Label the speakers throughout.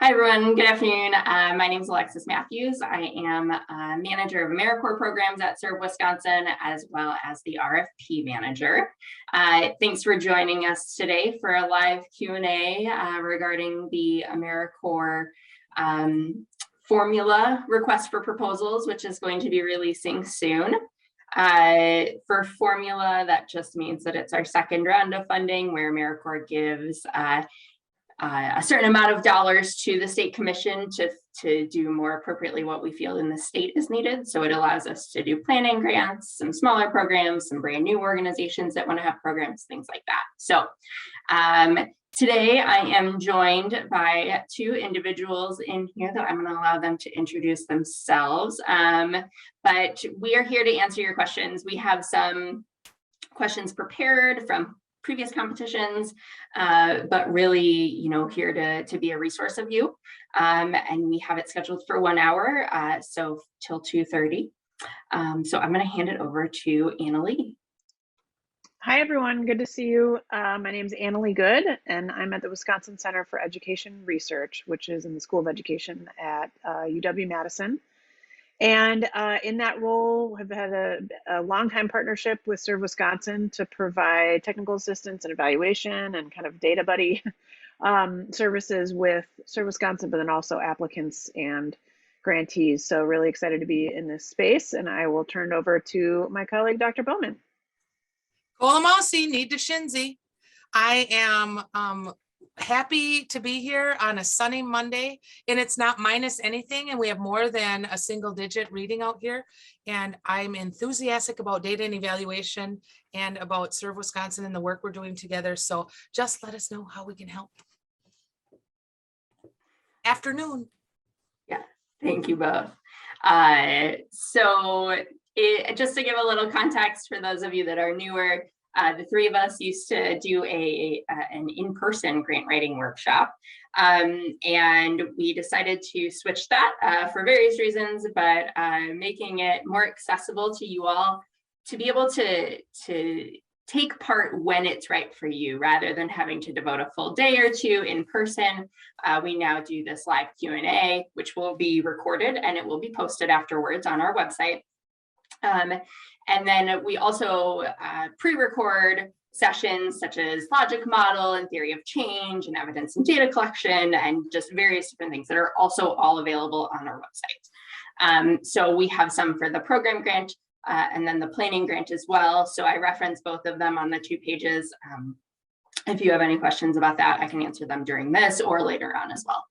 Speaker 1: Hi, everyone. Good afternoon. My name is Alexis Matthews. I am manager of AmeriCorps programs at Serve Wisconsin, as well as the RFP manager. Thanks for joining us today for a live Q&A regarding the AmeriCorps formula request for proposals, which is going to be releasing soon. For formula, that just means that it's our second round of funding where AmeriCorps gives a certain amount of dollars to the state commission to do more appropriately what we feel in the state is needed. So it allows us to do planning grants, some smaller programs, some brand new organizations that want to have programs, things like that. So today I am joined by two individuals in here that I'm going to allow them to introduce themselves. But we are here to answer your questions. We have some questions prepared from previous competitions, but really, here to be a resource of you. And we have it scheduled for 1 hour, so till 2:30. So I'm going to hand it over to Annalee.
Speaker 2: Hi, everyone. Good to see you. My name is Annalee Good, and I'm at the Wisconsin Center for Education Research, which is in the School of Education at UW-Madison. And in that role, I've had a long-time partnership with Serve Wisconsin to provide technical assistance and evaluation and kind of data buddy services with Serve Wisconsin, but then also applicants and grantees. So really excited to be in this space. And I will turn it over to my colleague, Dr. Bowman.
Speaker 3: Kolamosi, need to Shinzi. I am happy to be here on a sunny Monday, and it's not minus anything, and we have more than a single digit reading out here, and I'm enthusiastic about data and evaluation and about Serve Wisconsin and the work we're doing together. So just let us know how we can help. Afternoon.
Speaker 1: Yeah, thank you both. Just to give a little context for those of you that are newer, the three of us used to do an in-person grant writing workshop, and we decided to switch that for various reasons, but making it more accessible to you all to be able to take part when it's right for you, rather than having to devote a full day or two in person. We now do this live Q&A, which will be recorded and it will be posted afterwards on our website. And then we also pre-record sessions such as logic model and theory of change and evidence and data collection and just various different things that are also all available on our website. So we have some for the program grant and then the planning grant as well. So I reference both of them on the 2 pages. If you have any questions about that, I can answer them during this or later on as well.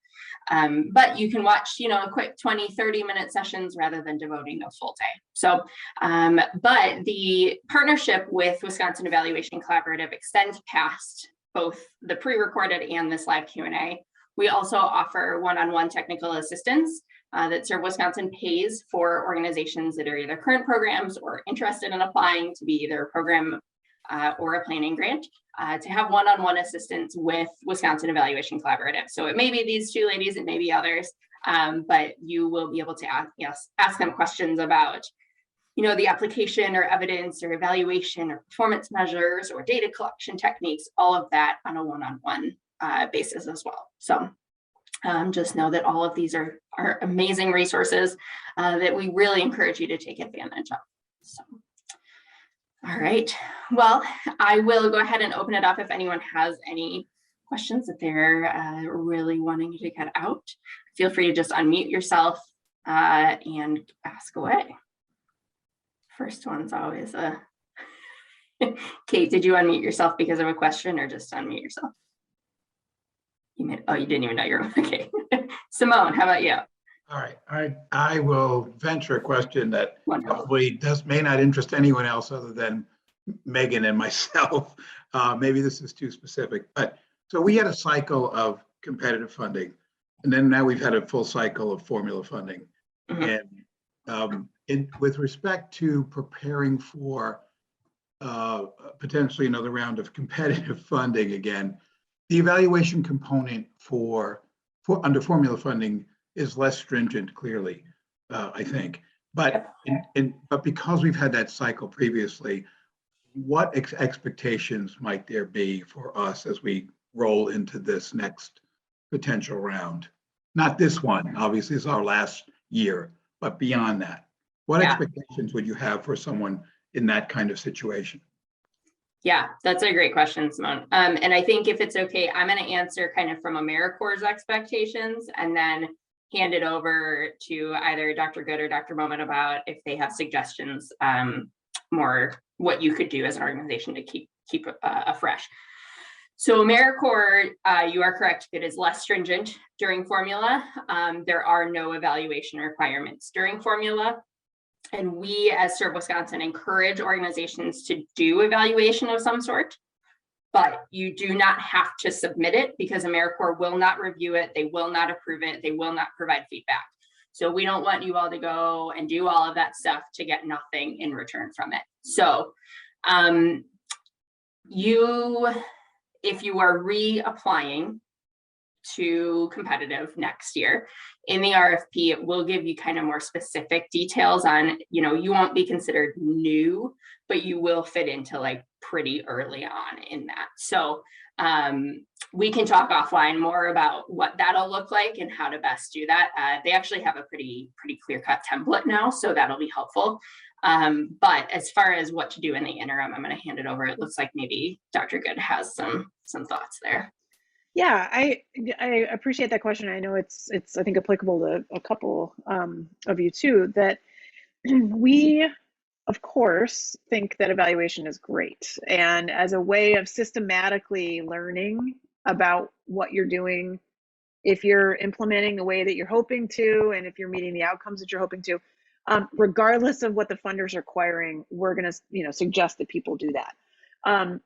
Speaker 1: But you can watch, a quick 20-30 minute sessions rather than devoting a full day. So, but the partnership with Wisconsin Evaluation Collaborative extends past both the pre-recorded and this live Q&A. We also offer one-on-one technical assistance that Serve Wisconsin pays for organizations that are either current programs or interested in applying to be either a program or a planning grant, to have one-on-one assistance with Wisconsin Evaluation Collaborative. So it may be these two ladies, it may be others, but you will be able to ask them questions about, the application or evidence or evaluation or performance measures or data collection techniques, all of that on a one-on-one basis as well. So just know that all of these are amazing resources that we really encourage you to take advantage of. So. All right, well, I will go ahead and open it up if anyone has any questions that they're really wanting to get out. Feel free to just unmute yourself and ask away. First one's always a... Kate, did you unmute yourself because of a question or just unmute yourself? You didn't even know you were... Okay. Simone, how about you?
Speaker 4: All right, I will venture a question that probably may not interest anyone else other than Megan and myself. Maybe this is too specific, but so we had a cycle of competitive funding, and then now we've had a full cycle of formula funding. Mm-hmm. And with respect to preparing for potentially another round of competitive funding again, the evaluation component for under formula funding is less stringent, clearly, I think. But but because we've had that cycle previously, what expectations might there be for us as we roll into this next potential round? Not this one, obviously, it's our last year, but beyond that, what
Speaker 1: Yeah.
Speaker 4: expectations would you have for someone in that kind of situation?
Speaker 1: Yeah, that's a great question, Simone. And I think if it's okay, I'm going to answer kind of from AmeriCorps' expectations and then hand it over to either Dr. Good or Dr. Moment about if they have suggestions, more what you could do as an organization to keep fresh. So AmeriCorps, you are correct, it is less stringent during formula. There are no evaluation requirements during formula. And we, as Serve Wisconsin, encourage organizations to do evaluation of some sort, but you do not have to submit it because AmeriCorps will not review it. They will not approve it. They will not provide feedback. So we don't want you all to go and do all of that stuff to get nothing in return from it. So if you are reapplying to competitive next year in the RFP, it will give you kind of more specific details on, you know, you won't be considered new, but you will fit into like pretty early on in that. So we can talk offline more about what that'll look like and how to best do that. They actually have a pretty clear-cut template now, so that'll be helpful. But as far as what to do in the interim, I'm going to hand it over. It looks like maybe Dr. Good has some thoughts there.
Speaker 2: Yeah, I appreciate that question. I know it's I think applicable to a couple of you too, that we of course think that evaluation is great, and as a way of systematically learning about what you're doing, if you're implementing the way that you're hoping to, and if you're meeting the outcomes that you're hoping to, regardless of what the funders are requiring, we're going to suggest that people do that.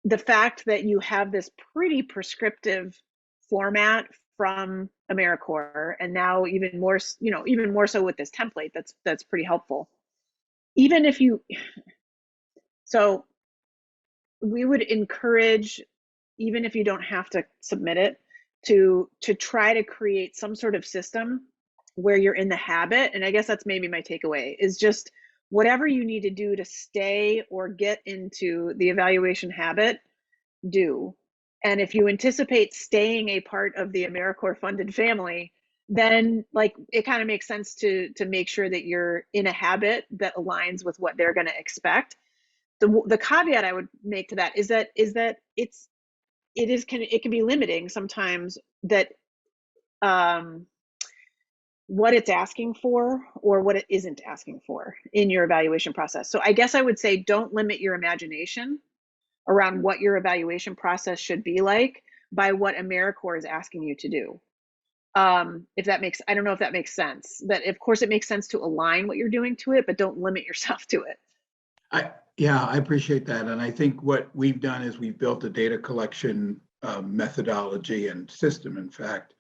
Speaker 2: The fact that you have this pretty prescriptive format from AmeriCorps, and now even more so with this template, that's pretty helpful. So we would encourage, even if you don't have to submit it, to try to create some sort of system where you're in the habit. And I guess that's maybe my takeaway, is just whatever you need to do to stay or get into the evaluation habit, do. And if you anticipate staying a part of the AmeriCorps funded family, then like it kind of makes sense to make sure that you're in a habit that aligns with what they're going to expect. The caveat I would make to that is that it can be limiting sometimes, that what it's asking for or what it isn't asking for in your evaluation process. So I guess I would say don't limit your imagination around what your evaluation process should be like by what AmeriCorps is asking you to do. If that makes, I don't know if that makes sense. That of course it makes sense to align what you're doing to it, but don't limit yourself to it.
Speaker 4: Yeah, I appreciate that. And I think what we've done is we've built a data collection methodology and system, in fact,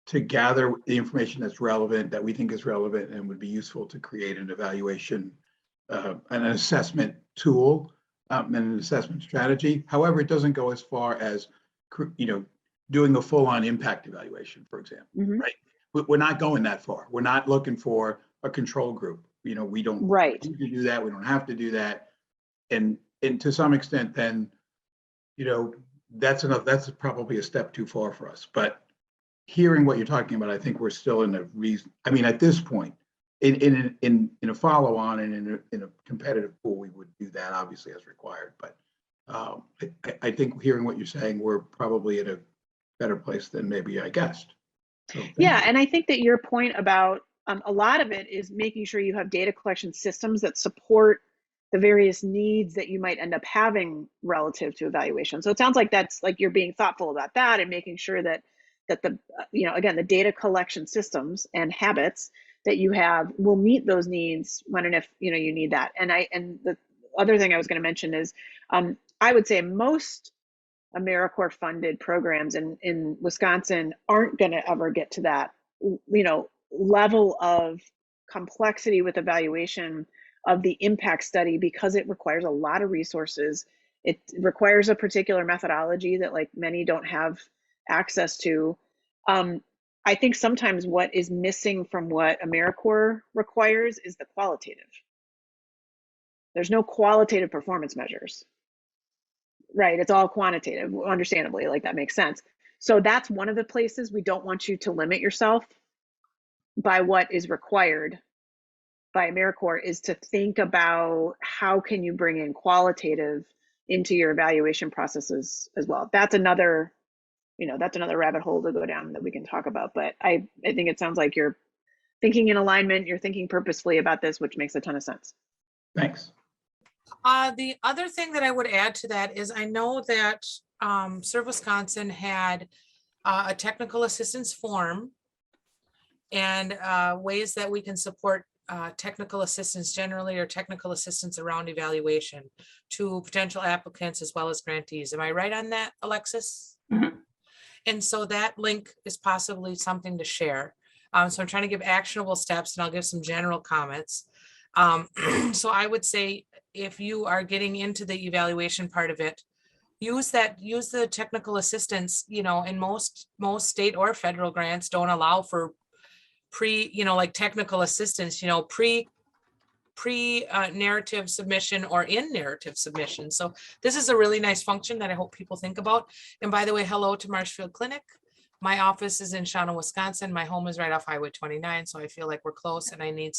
Speaker 4: to gather the information that's relevant, that we think is relevant and would be useful to create an evaluation, an assessment tool and an assessment strategy. However, it doesn't go as far as, doing a full-on impact evaluation, for example, right? We're not going that far. We're not looking for a control group. We don't need to do that. We don't have to do that. And to some extent, then, that's enough. That's probably a step too far for us. But hearing what you're talking about, I think we're still in a reason. I mean, at this point, in a follow-on and in a competitive pool, we would do that obviously as required. But I think hearing what you're saying, we're probably in a better place than maybe I guessed. So,
Speaker 2: yeah, and I think that your point about a lot of it is making sure you have data collection systems that support the various needs that you might end up having relative to evaluation. So it sounds like that's like you're being thoughtful about that and making sure that the again, the data collection systems and habits that you have will meet those needs when and if you need that. And the other thing I was going to mention is I would say most AmeriCorps funded programs in Wisconsin aren't going to ever get to that level of complexity with evaluation of the impact study, because it requires a lot of resources. It requires a particular methodology that like many don't have access to. I think sometimes what is missing from what AmeriCorps requires is the qualitative. There's no qualitative performance measures, right? It's all quantitative, understandably, like that makes sense. So that's one of the places we don't want you to limit yourself by what is required by AmeriCorps is to think about how can you bring in qualitative into your evaluation processes as well. That's another, that's another rabbit hole to go down that we can talk about. But I think it sounds like you're thinking in alignment, you're thinking purposefully about this, which makes a ton of sense.
Speaker 4: Thanks.
Speaker 3: The other thing that I would add to that is I know that Serve Wisconsin had a technical assistance form and ways that we can support technical assistance generally or technical assistance around evaluation to potential applicants as well as grantees. Am I right on that, Alexis?
Speaker 1: Mhm.
Speaker 3: And so that link is possibly something to share. So I'm trying to give actionable steps and I'll give some general comments. So I would say if you are getting into the evaluation part of it, use the technical assistance, and most state or federal grants don't allow for like technical assistance, pre narrative submission or in narrative submission. So this is a really nice function that I hope people think about. And by the way, hello to Marshfield Clinic. My office is in Shawano, Wisconsin. My home is right off Highway 29. So I feel like we're close and I need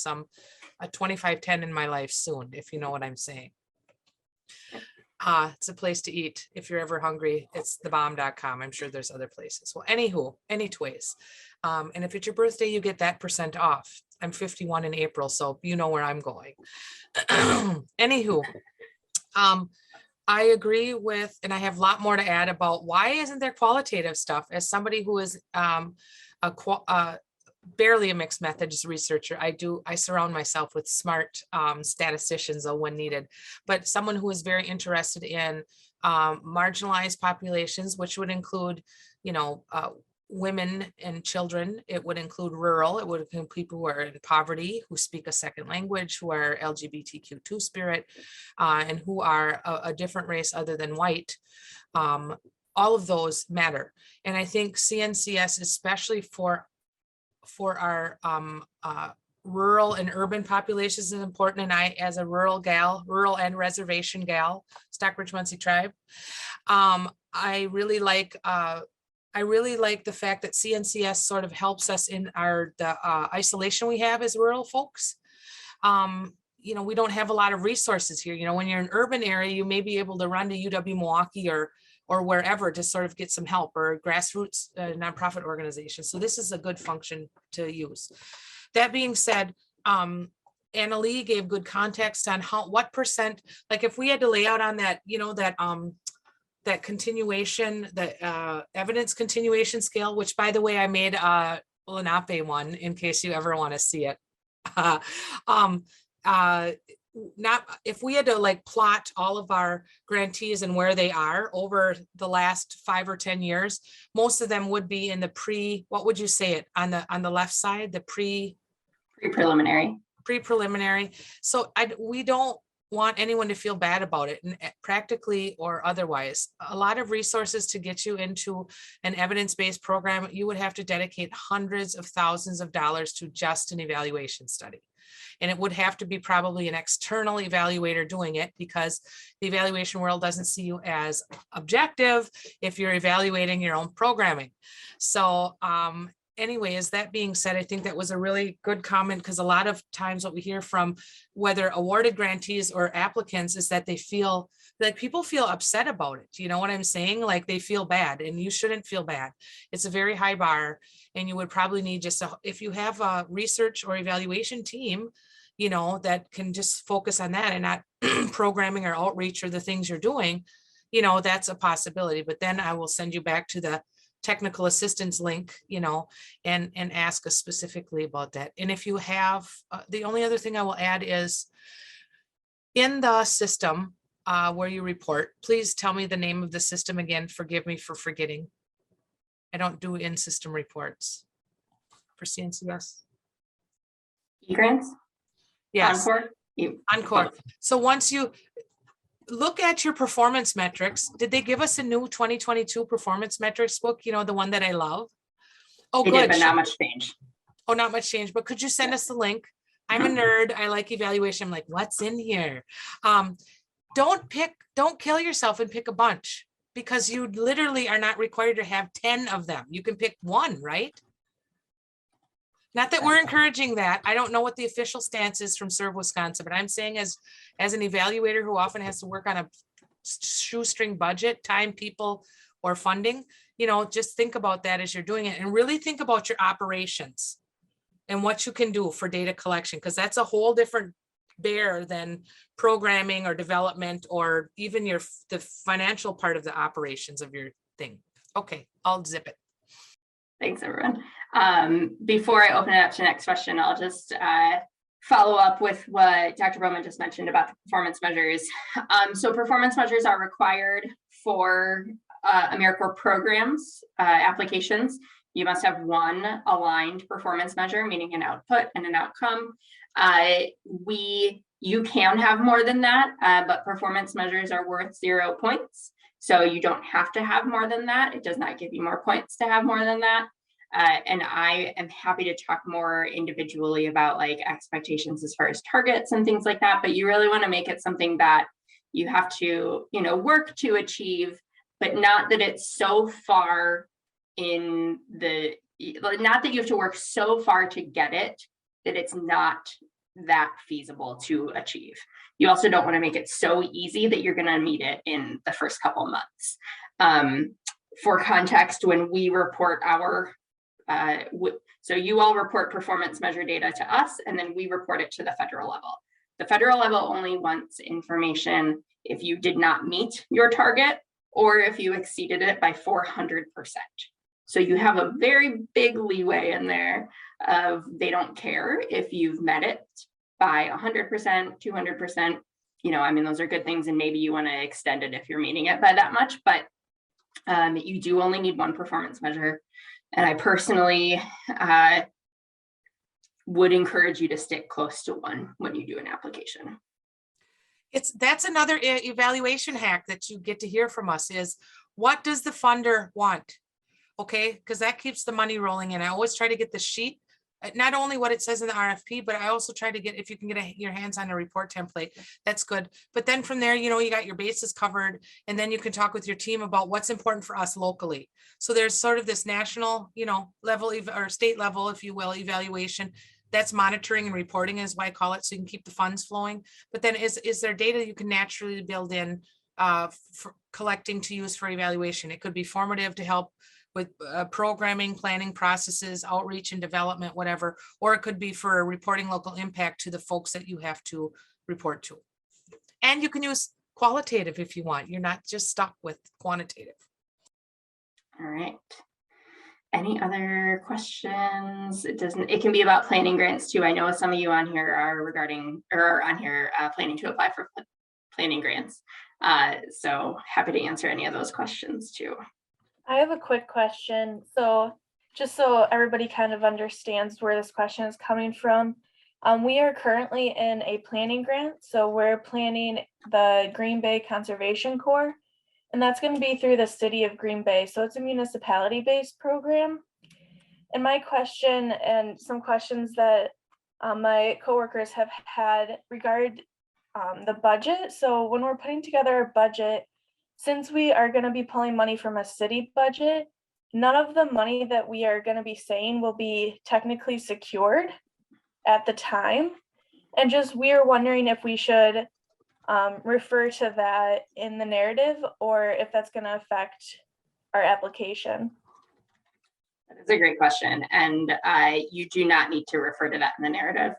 Speaker 3: a 2510 in my life soon, if you know what I'm saying. It's a place to eat. If you're ever hungry, it's thebomb.com. I'm sure there's other places. Well, anyways. And if it's your birthday, you get that % off. I'm 51 in April, so you know where I'm going. Anywho, I agree with, and I have a lot more to add about why isn't there qualitative stuff. As somebody who is barely a mixed methods researcher, I surround myself with smart statisticians when needed, but someone who is very interested in marginalized populations, which would include, women and children. It would include rural. It would include people who are in poverty, who speak a second language, who are LGBTQ2 spirit, and who are a different race other than white. All of those matter. And I think CNCS, especially for our rural and urban populations, is important. And I, as a rural and reservation gal, Stockbridge Muncie tribe, I really like the fact that CNCS sort of helps us in the isolation we have as rural folks. We don't have a lot of resources here. When you're in an urban area, you may be able to run to UW Milwaukee or wherever to sort of get some help, or grassroots nonprofit organizations. So this is a good function to use. That being said, Anna Lee gave good context on what %, like if we had to lay out on that, that continuation, the evidence continuation scale, which by the way, I made a Lenape one in case you ever want to see it. If we had to like plot all of our grantees and where they are over the last 5 or 10 years, most of them would be in the what would you say it on the left side, the
Speaker 1: pre-preliminary.
Speaker 3: So we don't want anyone to feel bad about it, and practically or otherwise. A lot of resources to get you into an evidence-based program, you would have to dedicate hundreds of thousands of dollars to just an evaluation study. And it would have to be probably an external evaluator doing it, because the evaluation world doesn't see you as objective if you're evaluating your own programming. So anyways, that being said, I think that was a really good comment, because a lot of times what we hear from whether awarded grantees or applicants is that they feel like people feel upset about it. You know what I'm saying? Like they feel bad, and you shouldn't feel bad. It's a very high bar, and you would probably need if you have a research or evaluation team, that can just focus on that and not programming or outreach or the things you're doing, that's a possibility. But then I will send you back to the technical assistance link, and ask us specifically about that. And if you have, the only other thing I will add is in the system where you report, please tell me the name of the system again. Forgive me for forgetting. I don't do in-system reports for CNCS.
Speaker 1: E-grants?
Speaker 3: Yes.
Speaker 1: Encore?
Speaker 3: So once you look at your performance metrics, did they give us a new 2022 performance metrics book? The one that I love. Oh,
Speaker 1: They
Speaker 3: good.
Speaker 1: did, but not much change.
Speaker 3: Oh, not much change, but could you send us the link? I'm a nerd. I like evaluation. I'm like, what's in here? Don't kill yourself and pick a bunch, because you literally are not required to have 10 of them. You can pick one, right? Not that we're encouraging that. I don't know what the official stance is from Serve Wisconsin, but I'm saying as an evaluator who often has to work on a shoestring budget, time, people, or funding, you know, just think about that as you're doing it and really think about your operations and what you can do for data collection, because that's a whole different bear than programming or development or even the financial part of the operations of your thing. Okay, I'll zip it.
Speaker 1: Thanks, everyone. Before I open it up to the next question, I'll just follow up with what Dr. Bowman just mentioned about the performance measures. So performance measures are required for AmeriCorps programs, applications. You must have one aligned performance measure, meaning an output and an outcome. You can have more than that, but performance measures are worth 0 points. So you don't have to have more than that. It does not give you more points to have more than that. And I am happy to talk more individually about like expectations as far as targets and things like that. But you really want to make it something that you have to, you know, work to achieve, but not that it's so far in the, not that you have to work so far to get it, that it's not that feasible to achieve. You also don't want to make it so easy that you're going to meet it in the first couple months. For context, when we report our, so you all report performance measure data to us, and then we report it to the federal level. The federal level only wants information if you did not meet your target or if you exceeded it by 400%. So you have a very big leeway in there of they don't care if you've met it by 100%, 200%. You know, I mean, those are good things, and maybe you want to extend it if you're meeting it by that much, but you do only need one performance measure. And I personally would encourage you to stick close to one when you do an application.
Speaker 3: That's another evaluation hack that you get to hear from us is, what does the funder want? Okay, because that keeps the money rolling in. I always try to get the sheet, not only what it says in the RFP, but I also try to get, if you can get your hands on a report template, that's good. But then from there, you know, you got your bases covered, and then you can talk with your team about what's important for us locally. So there's sort of this national, you know, level or state level, if you will, evaluation. That's monitoring and reporting is why I call it, so you can keep the funds flowing. But then is there data you can naturally build in for collecting to use for evaluation? It could be formative to help with programming, planning processes, outreach and development, whatever, or it could be for reporting local impact to the folks that you have to report to. And you can use qualitative if you want. You're not just stuck with quantitative. All
Speaker 1: right. Any other questions? It can be about planning grants too. I know some of you on here are planning to apply for planning grants. So happy to answer any of those questions too.
Speaker 5: I have a quick question. So just so everybody kind of understands where this question is coming from, we are currently in a planning grant. So we're planning the Green Bay Conservation Corps, and that's going to be through the city of Green Bay. So it's a municipality-based program. And my question and some questions that my coworkers have had regard the budget. So when we're putting together a budget, since we are going to be pulling money from a city budget, none of the money that we are going to be saying will be technically secured at the time. And just we are wondering if we should refer to that in the narrative or if that's going to affect our application.
Speaker 1: That is a great question. And you do not need to refer to that in the narrative.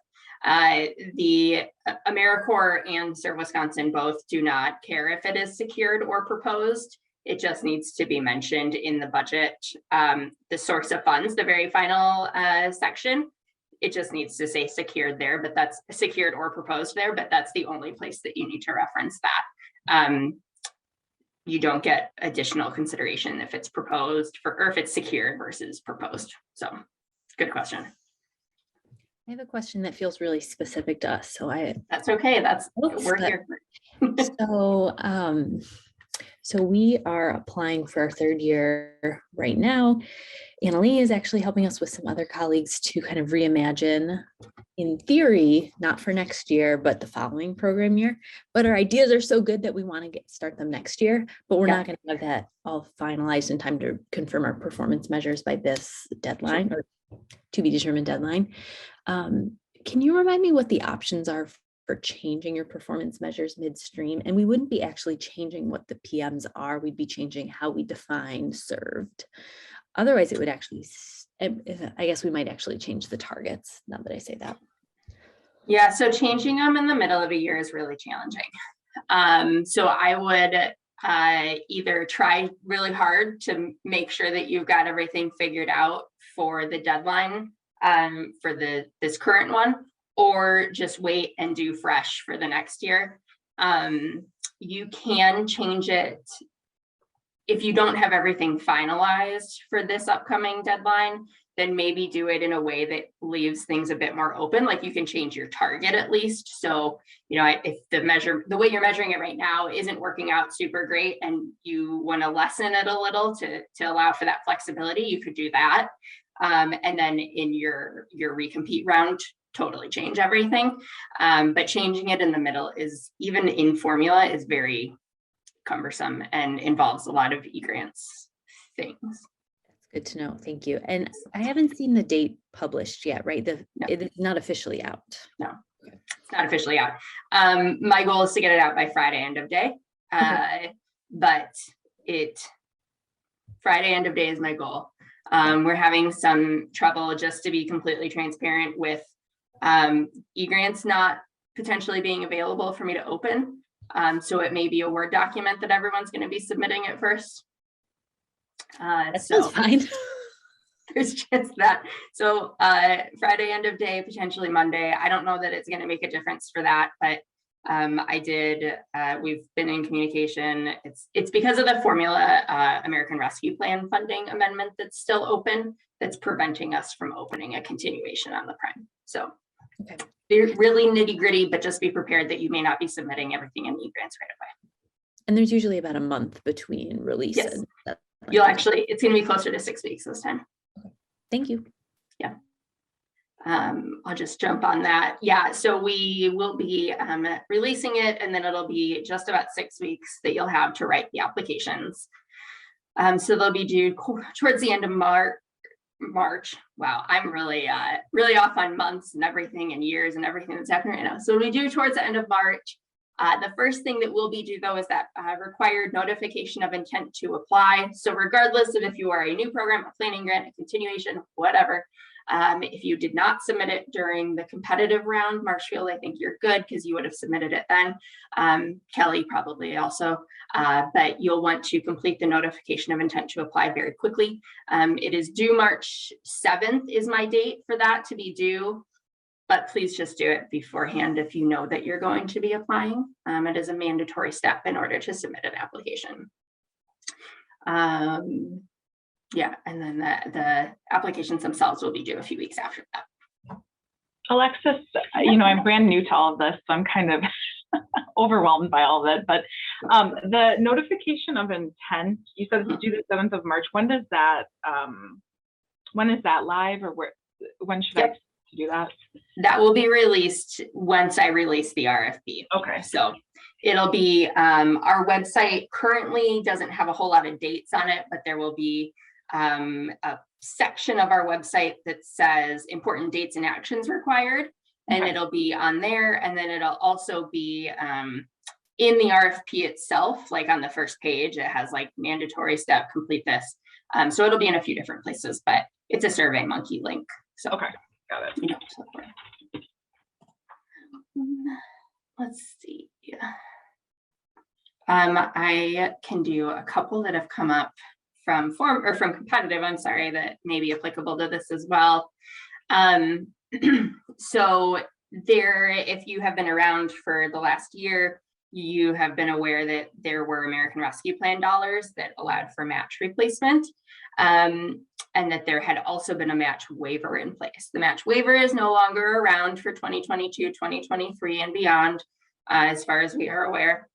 Speaker 1: The AmeriCorps and Serve Wisconsin both do not care if it is secured or proposed. It just needs to be mentioned in the budget. The source of funds, the very final section, it just needs to say secured there, but that's secured or proposed there, but that's the only place that you need to reference that. You don't get additional consideration if it's proposed or if it's secured versus proposed. So good question.
Speaker 6: I have a question that feels really specific to us. So
Speaker 1: that's okay. That's what we're here for.
Speaker 6: So we are applying for our third year right now. Annalee is actually helping us with some other colleagues to kind of reimagine, in theory, not for next year, but the following program year. But our ideas are so good that we want to start them next year, but we're not going to have that all finalized in time to confirm our performance measures by this deadline or to be determined deadline. Can you remind me what the options are for changing your performance measures midstream? And we wouldn't be actually changing what the PMs are, we'd be changing how we define served. Otherwise, it would actually, I guess we might actually change the targets, now that I say that.
Speaker 1: Yeah, so changing them in the middle of a year is really challenging. So I would either try really hard to make sure that you've got everything figured out for the deadline for this current one, or just wait and do fresh for the next year. You can change it if you don't have everything finalized for this upcoming deadline, then maybe do it in a way that leaves things a bit more open. Like you can change your target at least. So, you know, if the way you're measuring it right now isn't working out super great and you want to lessen it a little to allow for that flexibility, you could do that. And then in your recompete round, totally change everything. But changing it in the middle is, even in formula, is very cumbersome and involves a lot of e-grants things.
Speaker 6: That's good to know. Thank you. And I haven't seen the date published yet, right?
Speaker 1: No.
Speaker 6: It is not officially out.
Speaker 1: No, it's not officially out. My goal is to get it out by Friday end of day. But Friday end of day is my goal. We're having some trouble, just to be completely transparent, with e-grants not potentially being available for me to open. So it may be a Word document that everyone's going to be submitting at first.
Speaker 6: That's
Speaker 1: so
Speaker 6: fine.
Speaker 1: there's just that. So Friday end of day, potentially Monday. I don't know that it's going to make a difference for that, but we've been in communication. It's because of the formula American Rescue Plan funding amendment that's still open, that's preventing us from opening a continuation on the prime. So
Speaker 6: Okay.
Speaker 1: they're really nitty gritty, but just be prepared that you may not be submitting everything in e-grants right away.
Speaker 6: And there's usually about a month between release.
Speaker 1: Yes.
Speaker 6: And that.
Speaker 1: It's going to be closer to 6 weeks this time.
Speaker 6: Okay. Thank you.
Speaker 1: Yeah. I'll just jump on that. Yeah, so we will be releasing it, and then it'll be just about 6 weeks that you'll have to write the applications. So they'll be due towards the end of March. Wow, I'm really off on months and everything and years and everything that's happening right now. So we do towards the end of March. The first thing that will be due, though, is that required notification of intent to apply. So regardless of if you are a new program, a planning grant, a continuation, whatever, if you did not submit it during the competitive round, Marshfield, I think you're good because you would have submitted it then. Kelly probably also, but you'll want to complete the notification of intent to apply very quickly. It is due March 7th is my date for that to be due, but please just do it beforehand if you know that you're going to be applying. It is a mandatory step in order to submit an application. Yeah, and then the applications themselves will be due a few weeks after that.
Speaker 7: Alexis, you know, I'm brand new to all of this, so I'm kind of overwhelmed by all of it, but the notification of intent, you said it's due the 7th of March. When is that live, or when should I do that? That
Speaker 1: will be released once I release the RFP.
Speaker 7: Okay.
Speaker 1: So it'll be, our website currently doesn't have a whole lot of dates on it, but there will be a section of our website that says important dates and actions required, and it'll be on there. And then it'll also be in the RFP itself, like on the first page, it has like mandatory step, complete this. So it'll be in a few different places, but it's a SurveyMonkey link. So
Speaker 7: okay, got it.
Speaker 1: You know, let's see. I can do a couple that have come up from competitive, I'm sorry, that may be applicable to this as well. So if you have been around for the last year, you have been aware that there were American Rescue Plan dollars that allowed for match replacement, and that there had also been a match waiver in place. The match waiver is no longer around for 2022, 2023, and beyond, as far as we are aware.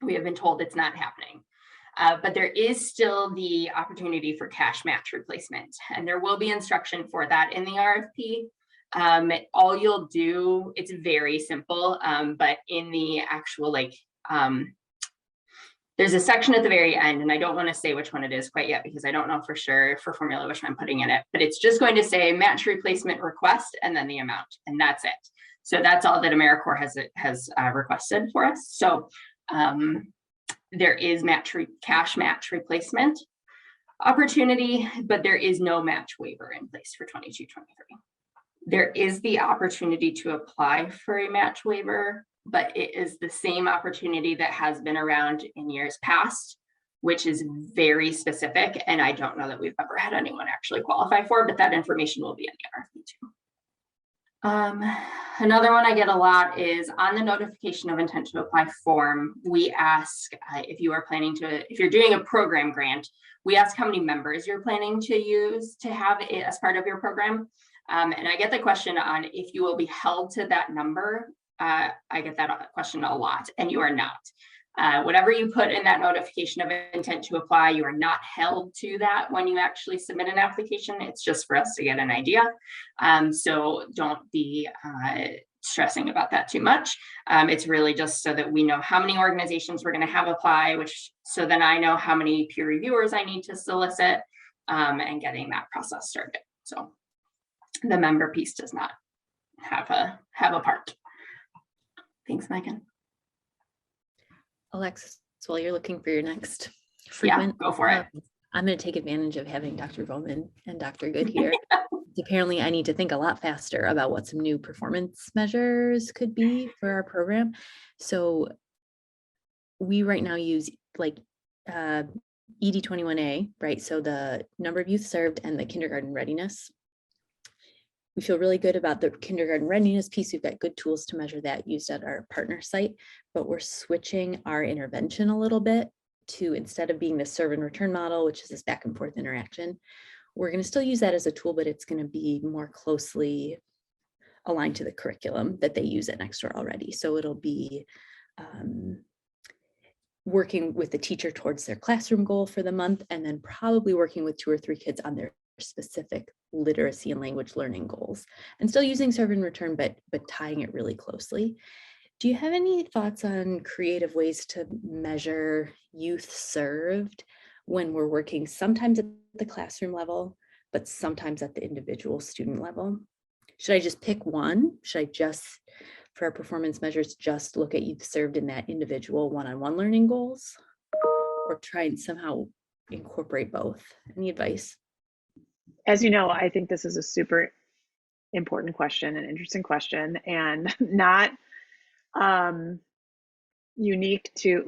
Speaker 1: We have been told it's not happening. But there is still the opportunity for cash match replacement, and there will be instruction for that in the RFP. All you'll do, it's very simple, but in the actual there's a section at the very end, and I don't want to say which one it is quite yet because I don't know for sure for formula which one I'm putting in it, but it's just going to say match replacement request and then the amount, and that's it. So that's all that AmeriCorps has requested for us. So there is cash match replacement opportunity, but there is no match waiver in place for 22-23. There is the opportunity to apply for a match waiver, but it is the same opportunity that has been around in years past, which is very specific. And I don't know that we've ever had anyone actually qualify for, but that information will be in the RFP too. Another one I get a lot is on the notification of intent to apply form. We ask if you're doing a program grant, we ask how many members you're planning to use to have it as part of your program. And I get the question on if you will be held to that number. I get that question a lot, and you are not. Whatever you put in that notification of intent to apply, you are not held to that when you actually submit an application. It's just for us to get an idea. So don't be stressing about that too much. It's really just so that we know how many organizations we're going to have apply, so then I know how many peer reviewers I need to solicit, and getting that process started. So the member piece does not have a part. Thanks, Megan.
Speaker 6: Alexis, while you're looking for your next frequent,
Speaker 1: go for it.
Speaker 6: I'm going to take advantage of having Dr. Bowman and Dr. Good here. Apparently, I need to think a lot faster about what some new performance measures could be for our program. So we right now use ED21A, right? So the number of youth served and the kindergarten readiness. We feel really good about the kindergarten readiness piece. We've got good tools to measure that used at our partner site, but we're switching our intervention a little bit to, instead of being the serve and return model, which is this back and forth interaction, we're going to still use that as a tool, but it's going to be more closely aligned to the curriculum that they use at Nextdoor already. So it'll be working with the teacher towards their classroom goal for the month, and then probably working with 2 or 3 kids on their specific literacy and language learning goals, and still using serve and return, but tying it really closely. Do you have any thoughts on creative ways to measure youth served when we're working sometimes at the classroom level, but sometimes at the individual student level? Should I just pick one? Should I just, for our performance measures, just look at youth served in that individual one-on-one learning goals, or try and somehow incorporate both? Any advice?
Speaker 2: As you know, I think this is a super important question, an interesting question, and not unique to,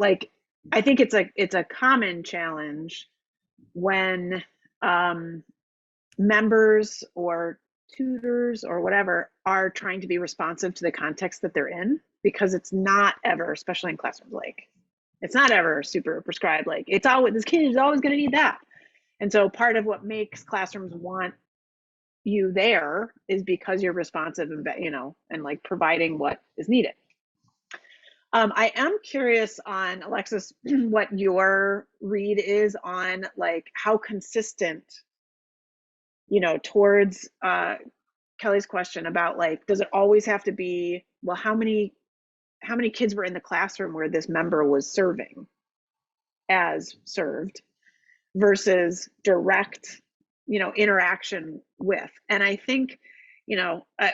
Speaker 2: I think it's a common challenge when members or tutors or whatever are trying to be responsive to the context that they're in, because it's not ever, especially in classrooms, it's not ever super prescribed, it's always, this kid is always going to need that. And so part of what makes classrooms want you there is because you're responsive and, and providing what is needed. I am curious on, Alexis, what your read is on how consistent, towards Kelly's question about does it always have to be, well, how many kids were in the classroom where this member was serving as served versus direct, interaction with. And I think,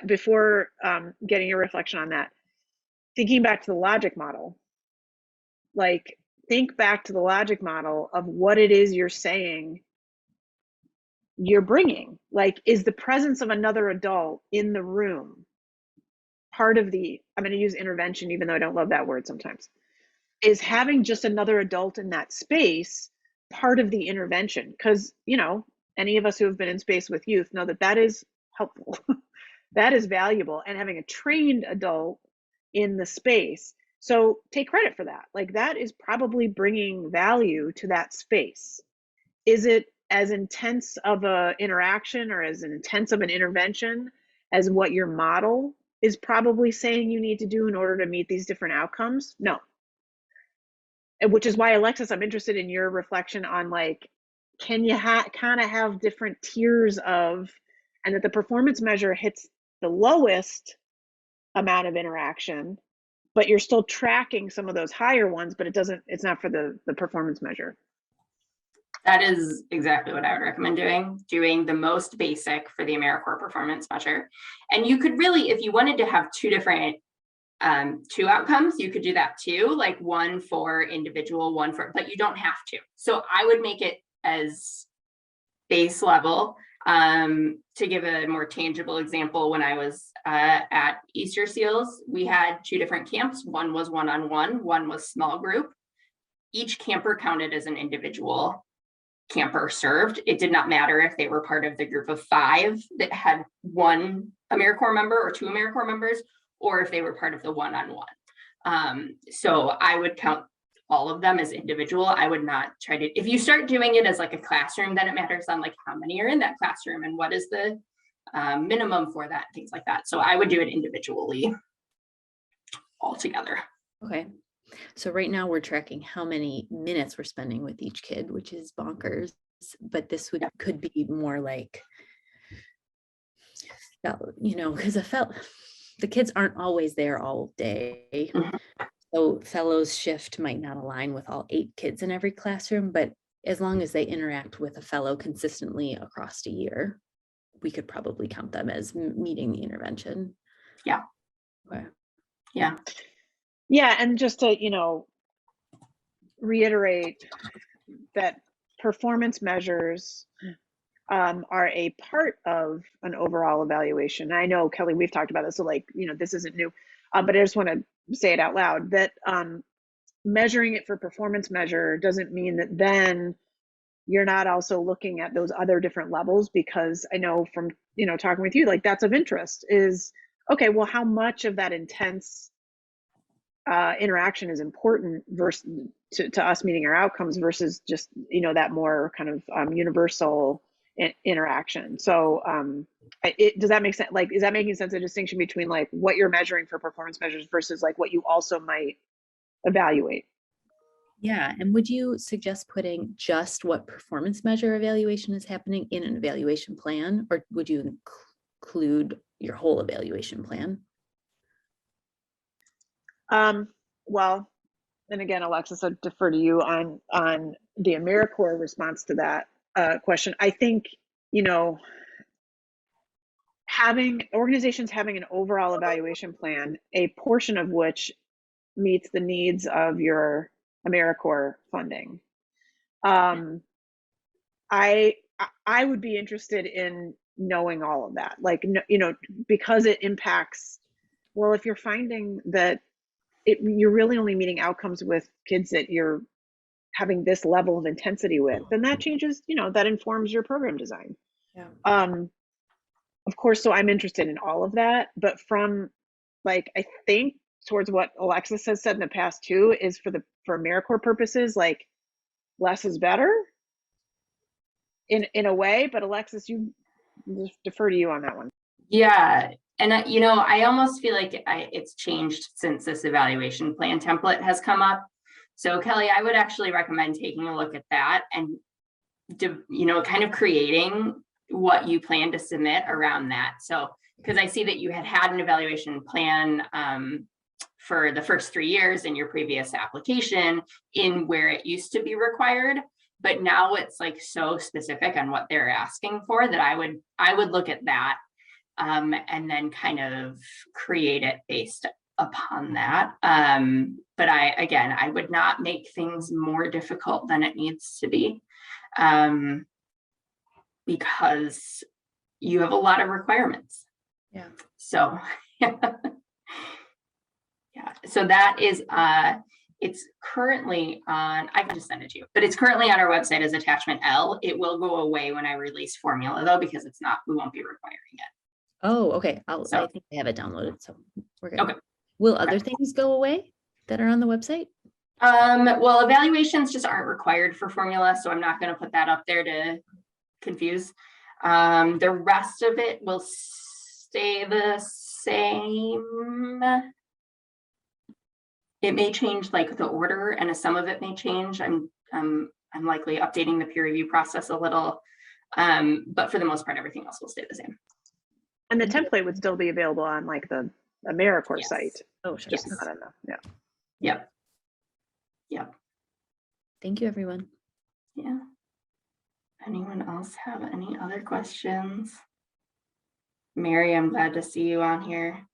Speaker 2: before getting your reflection on that, thinking back to the logic model, think back to the logic model of what it is you're saying you're bringing. Is the presence of another adult in the room part of the, I'm going to use intervention, even though I don't love that word sometimes, is having just another adult in that space part of the intervention? Because, any of us who have been in space with youth know that that is helpful. That is valuable. And having a trained adult in the space. So take credit for that. That is probably bringing value to that space. Is it as intense of a interaction or as intense of an intervention as what your model is probably saying you need to do in order to meet these different outcomes? No. which is why, Alexis, I'm interested in your reflection on like, can you kind of have different tiers of, and that the performance measure hits the lowest amount of interaction, but you're still tracking some of those higher ones, but it's not for the performance measure.
Speaker 1: That is exactly what I would recommend doing the most basic for the AmeriCorps performance measure. And you could really, if you wanted to have two different two outcomes, you could do that too, like one for individual, one for, but you don't have to. So I would make it as base level. To give a more tangible example, when I was at Easter Seals, we had two different camps. One was one-on-one, one was small group. Each camper counted as an individual camper served. It did not matter if they were part of the group of 5 that had one AmeriCorps member or 2 AmeriCorps members, or if they were part of the one-on-one. So I would count all of them as individual. I would not try to, if you start doing it as like a classroom, then it matters on like how many are in that classroom and what is the minimum for that, things like that. So I would do it individually all together.
Speaker 6: Okay. So right now we're tracking how many minutes we're spending with each kid, which is bonkers, but this could be more like, you know, because the kids aren't always there all day.
Speaker 1: Mm-hmm.
Speaker 6: So fellows shift might not align with all 8 kids in every classroom, but as long as they interact with a fellow consistently across a year, we could probably count them as meeting the intervention.
Speaker 1: Yeah.
Speaker 6: Okay.
Speaker 1: Yeah.
Speaker 2: Yeah, and just to, you know, reiterate that performance measures are a part of an overall evaluation. I know, Kelly, we've talked about this, so like, you know, this isn't new, but I just want to say it out loud that measuring it for performance measure doesn't mean that then you're not also looking at those other different levels, because I know from, you know, talking with you, like that's of interest is, okay, well, how much of that intense interaction is important versus to us meeting our outcomes versus just, you know, that more kind of universal interaction. So does that make sense? Like, is that making sense, a distinction between like what you're measuring for performance measures versus like what you also might evaluate?
Speaker 6: Yeah, and would you suggest putting just what performance measure evaluation is happening in an evaluation plan, or would you include your whole evaluation plan?
Speaker 2: Well, and again, Alexis, I'd defer to you on the AmeriCorps response to that question. I think, you know, organizations having an overall evaluation plan, a portion of which meets the needs of your AmeriCorps funding. I would be interested in knowing all of that, like, you know, because it impacts, well, if you're finding that you're really only meeting outcomes with kids that you're having this level of intensity with, then that changes, you know, that informs your program design.
Speaker 6: Yeah.
Speaker 2: Of course, so I'm interested in all of that, but from like, I think towards what Alexis has said in the past too, is for AmeriCorps purposes, like less is better in a way, but Alexis, you defer to you on that one.
Speaker 1: Yeah. And you know, I almost feel like it's changed since this evaluation plan template has come up. So Kelly, I would actually recommend taking a look at that and, you know, kind of creating what you plan to submit around that. So, because I see that you had an evaluation plan for the first 3 years in your previous application in where it used to be required, but now it's like so specific on what they're asking for that I would look at that. And then kind of create it based upon that. But I would not make things more difficult than it needs to be, because you have a lot of requirements.
Speaker 6: Yeah.
Speaker 1: So, yeah. So that is, it's currently on, I can just send it to you, but it's currently on our website as attachment L. It will go away when I release formula though, because we won't be requiring it.
Speaker 6: Oh, okay. I think I have it downloaded, so we're good.
Speaker 1: Okay.
Speaker 6: Will other things go away that are on the website?
Speaker 1: Well, evaluations just aren't required for formula, so I'm not going to put that up there to confuse. The rest of it will stay the same. it may change like the order, and some of it may change. I'm likely updating the peer review process a little, but for the most part, everything else will stay the same.
Speaker 2: And the template would still be available on like the AmeriCorps site.
Speaker 6: Oh, sure.
Speaker 2: Just
Speaker 1: Yes.
Speaker 2: not enough. Yeah.
Speaker 1: Yep. Yep.
Speaker 6: Thank you, everyone.
Speaker 1: Yeah. Anyone else have any other questions? Mary, I'm glad to see you on here.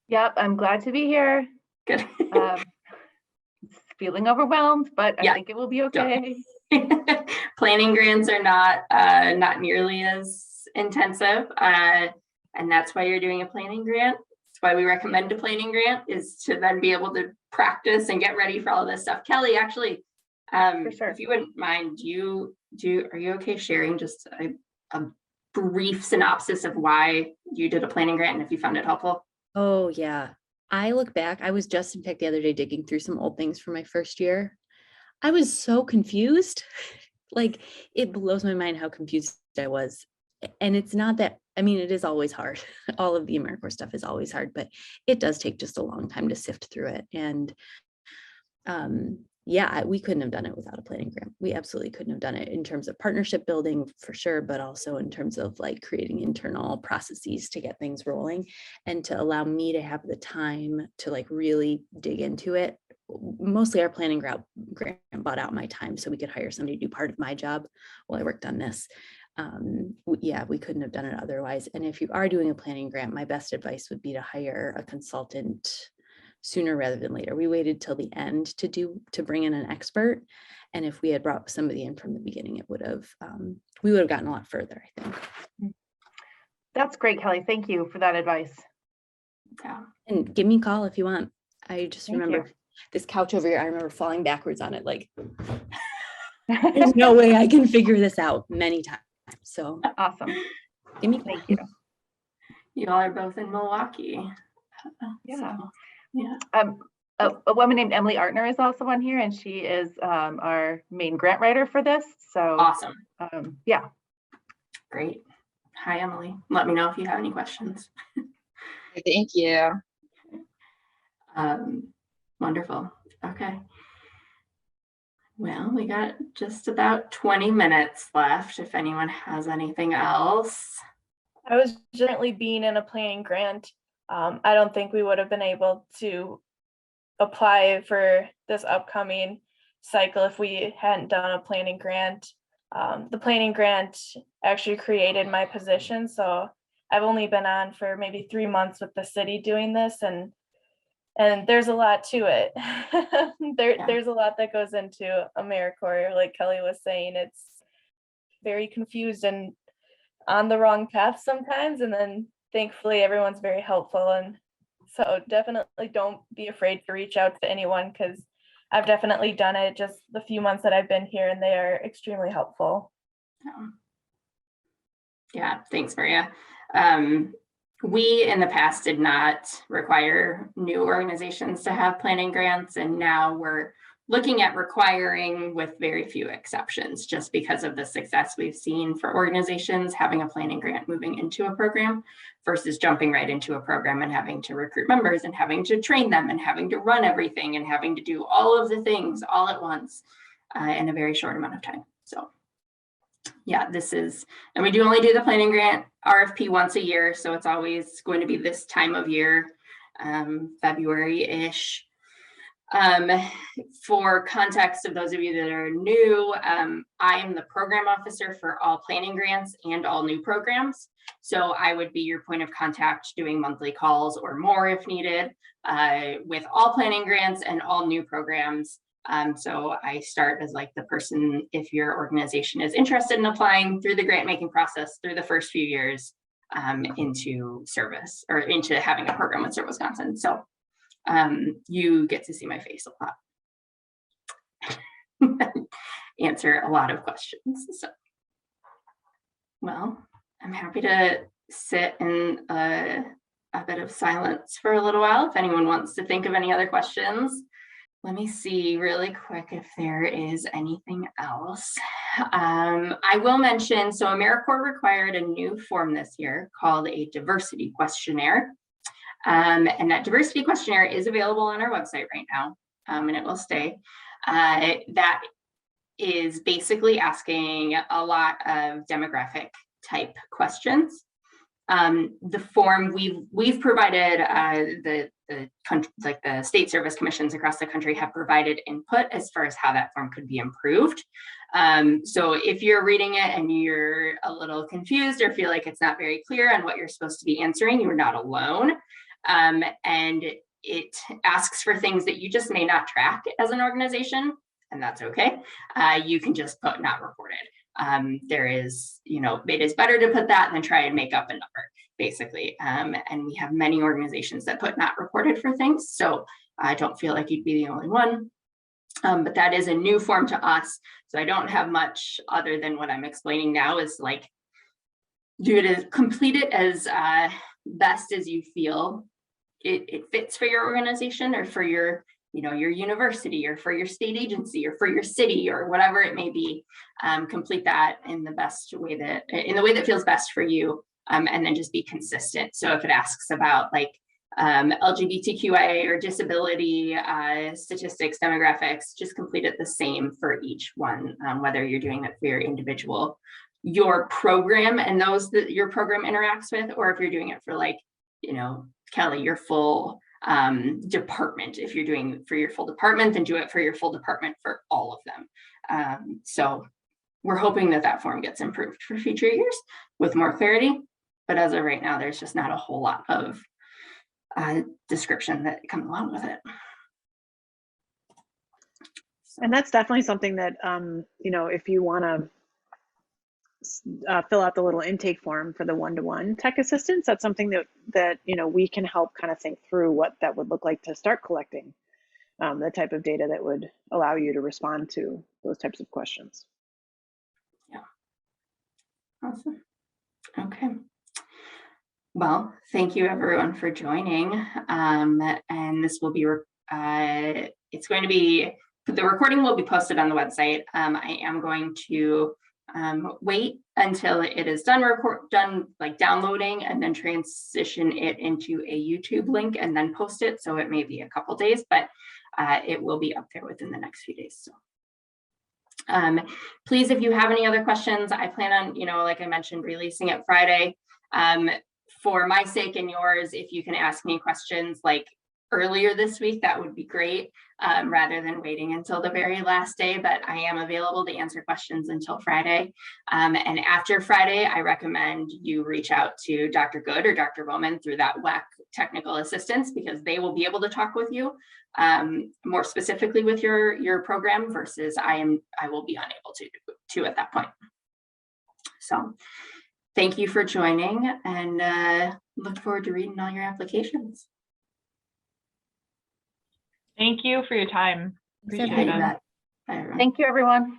Speaker 8: Yep, I'm glad to be here.
Speaker 1: Good.
Speaker 8: Feeling overwhelmed, but I
Speaker 1: Yeah.
Speaker 8: think it will be okay.
Speaker 1: Planning grants are not nearly as intensive, and that's why you're doing a planning grant. That's why we recommend a planning grant, is to then be able to practice and get ready for all this stuff. Kelly, actually,
Speaker 8: For sure.
Speaker 1: if you wouldn't mind, are you okay sharing just a brief synopsis of why you did a planning grant and if you found it helpful?
Speaker 6: Oh, yeah. I look back, I was just, in fact, the other day digging through some old things from my first year. I was so confused. Like, it blows my mind how confused I was. And it's not that, I mean, it is always hard. All of the AmeriCorps stuff is always hard, but it does take just a long time to sift through it. And yeah, we couldn't have done it without a planning grant. We absolutely couldn't have done it in terms of partnership building for sure, but also in terms of like creating internal processes to get things rolling and to allow me to have the time to like really dig into it. Mostly our planning grant bought out my time so we could hire somebody to do part of my job while I worked on this. Yeah, we couldn't have done it otherwise. And if you are doing a planning grant, my best advice would be to hire a consultant sooner rather than later. We waited till the end to bring in an expert. And if we had brought somebody in from the beginning, it would have, we would have gotten a lot further, I think.
Speaker 8: That's great, Kelly. Thank you for that advice.
Speaker 1: Yeah.
Speaker 6: And give me a call if you want. I just
Speaker 8: Thank
Speaker 6: remember
Speaker 8: you.
Speaker 6: this couch over here. I remember falling backwards on it. Like, there's no way I can figure this out many times. So
Speaker 8: Awesome.
Speaker 6: give me a call.
Speaker 8: Thank you.
Speaker 1: You all are both in Milwaukee.
Speaker 8: Yeah.
Speaker 1: So, yeah.
Speaker 8: A woman named Emily Artner is also on here, and she is our main grant writer for this. So
Speaker 1: Awesome.
Speaker 8: yeah.
Speaker 1: Great. Hi, Emily. Let me know if you have any questions.
Speaker 9: Thank you.
Speaker 1: Wonderful. Okay. Well, we got just about 20 minutes left if anyone has anything else.
Speaker 5: I was generally being in a planning grant. I don't think we would have been able to apply for this upcoming cycle if we hadn't done a planning grant. The planning grant actually created my position, so I've only been on for maybe 3 months with the city doing this, and there's a lot to it. There's a lot that goes into AmeriCorps, like Kelly was saying. It's very confused and on the wrong path sometimes, and then thankfully everyone's very helpful. And so definitely don't be afraid to reach out to anyone, because I've definitely done it just the few months that I've been here, and they are extremely helpful.
Speaker 1: Yeah, thanks, Maria. We in the past did not require new organizations to have planning grants, and now we're looking at requiring with very few exceptions, just because of the success we've seen for organizations having a planning grant moving into a program versus jumping right into a program and having to recruit members and having to train them and having to run everything and having to do all of the things all at once in a very short amount of time. So yeah, and we do only do the planning grant RFP once a year. So it's always going to be this time of year, February-ish. For context of those of you that are new, I am the program officer for all planning grants and all new programs. So I would be your point of contact doing monthly calls or more if needed with all planning grants and all new programs. So I start as like the person, if your organization is interested in applying through the grant making process through the first few years into service or into having a program with Serve Wisconsin. So you get to see my face a lot, answer a lot of questions. So, well, I'm happy to sit in a bit of silence for a little while if anyone wants to think of any other questions. Let me see really quick if there is anything else. I will mention, so AmeriCorps required a new form this year called a diversity questionnaire. And that diversity questionnaire is available on our website right now, and it will stay. That is basically asking a lot of demographic type questions. The form we've provided, the country, like the state service commissions across the country have provided input as far as how that form could be improved. So if you're reading it and you're a little confused or feel like it's not very clear on what you're supposed to be answering, you're not alone. And it asks for things that you just may not track as an organization, and that's okay. You can just put not reported. There is, it is better to put that than try and make up a number, basically. And we have many organizations that put not reported for things. So I don't feel like you'd be the only one. But that is a new form to us. So I don't have much other than what I'm explaining now is like, complete it as best as you feel it fits for your organization or for your your university or for your state agency or for your city or whatever it may be. Complete that in the best way in the way that feels best for you, and then just be consistent. So if it asks about like LGBTQIA or disability statistics, demographics, just complete it the same for each one, whether you're doing it for your program and those that your program interacts with, or if you're doing it for like, Kelly, your full department. If you're doing for your full department, then do it for your full department for all of them. So we're hoping that form gets improved for future years with more clarity. But as of right now, there's just not a whole lot of description that comes along with it.
Speaker 2: And that's definitely something that, if you want to fill out the little intake form for the one-to-one tech assistance, that's something that we can help kind of think through what that would look like to start collecting the type of data that would allow you to respond to those types of questions.
Speaker 1: Yeah. Awesome. Okay. Well, thank you everyone for joining. And this will be, it's going to be, the recording will be posted on the website. I am going to wait until it is done like downloading, and then transition it into a YouTube link and then post it. So it may be a couple days, but it will be up there within the next few days. So please, if you have any other questions, I plan on, like I mentioned, releasing it Friday. For my sake and yours, if you can ask me questions like earlier this week, that would be great, rather than waiting until the very last day, but I am available to answer questions until Friday. And after Friday, I recommend you reach out to Dr. Good or Dr. Bowman through that WEC technical assistance, because they will be able to talk with you more specifically with your program versus I will be unable to at that point. So thank you for joining, and look forward to reading all your applications.
Speaker 7: Thank you for your time.
Speaker 6: Thanks,
Speaker 7: Appreciate
Speaker 6: everybody.
Speaker 7: it.
Speaker 1: Bye, everyone.
Speaker 8: Thank you, everyone.